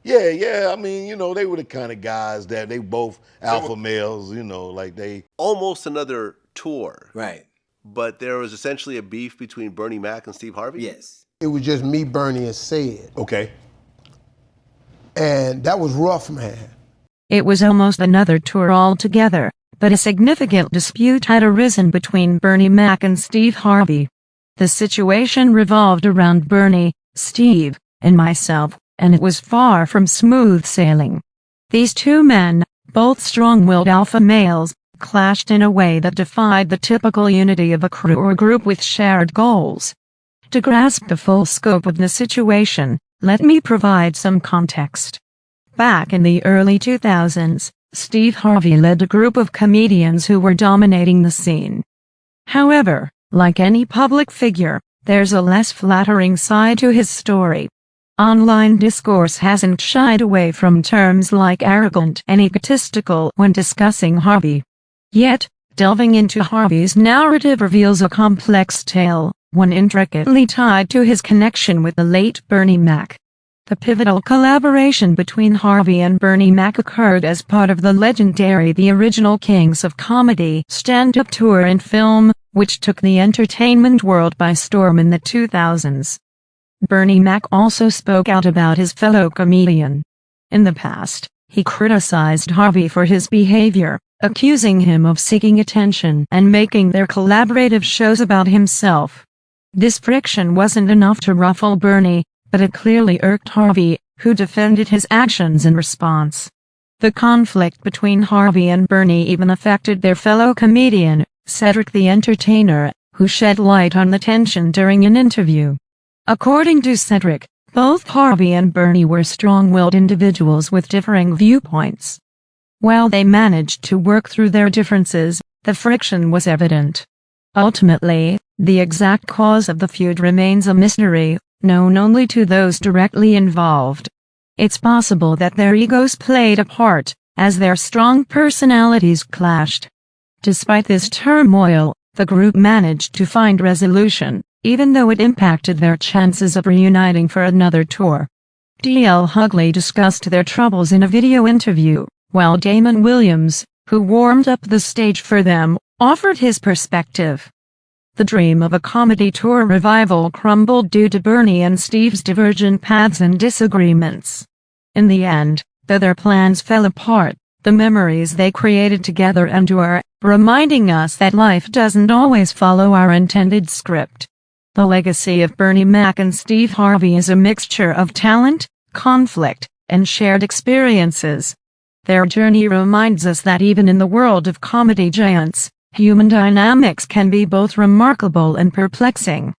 Yeah, yeah. I mean, they were the kind of guys that they both alpha males, like they. Almost another tour. Right. But there was essentially a beef between Bernie Mac and Steve Harvey? Yes. It was just me, Bernie, and Sid. Okay. And that was rough, man. It was almost another tour altogether, but a significant dispute had arisen between Bernie Mac and Steve Harvey. The situation revolved around Bernie, Steve, and myself, and it was far from smooth sailing. These two men, both strong-willed alpha males, clashed in a way that defied the typical unity of a crew or group with shared goals. To grasp the full scope of the situation, let me provide some context. Back in the early 2000s, Steve Harvey led a group of comedians who were dominating the scene. However, like any public figure, there's a less flattering side to his story. Online discourse hasn't shied away from terms like arrogant and egotistical when discussing Harvey. Yet, delving into Harvey's narrative reveals a complex tale, one intricately tied to his connection with the late Bernie Mac. The pivotal collaboration between Harvey and Bernie Mac occurred as part of the legendary The Original Kings of Comedy stand-up tour and film, which took the entertainment world by storm in the 2000s. Bernie Mac also spoke out about his fellow comedian. In the past, he criticized Harvey for his behavior, accusing him of seeking attention and making their collaborative shows about himself. This friction wasn't enough to ruffle Bernie, but it clearly irked Harvey, who defended his actions in response. The conflict between Harvey and Bernie even affected their fellow comedian, Cedric the Entertainer, who shed light on the tension during an interview. According to Cedric, both Harvey and Bernie were strong-willed individuals with differing viewpoints. While they managed to work through their differences, the friction was evident. Ultimately, the exact cause of the feud remains a mystery, known only to those directly involved. It's possible that their egos played a part, as their strong personalities clashed. Despite this turmoil, the group managed to find resolution, even though it impacted their chances of reuniting for another tour. D.L. Hughley discussed their troubles in a video interview, while Damon Williams, who warmed up the stage for them, offered his perspective. The dream of a comedy tour revival crumbled due to Bernie and Steve's divergent paths and disagreements. In the end, though their plans fell apart, the memories they created together endure, reminding us that life doesn't always follow our intended script. The legacy of Bernie Mac and Steve Harvey is a mixture of talent, conflict, and shared experiences. Their journey reminds us that even in the world of comedy giants, human dynamics can be both remarkable and perplexing.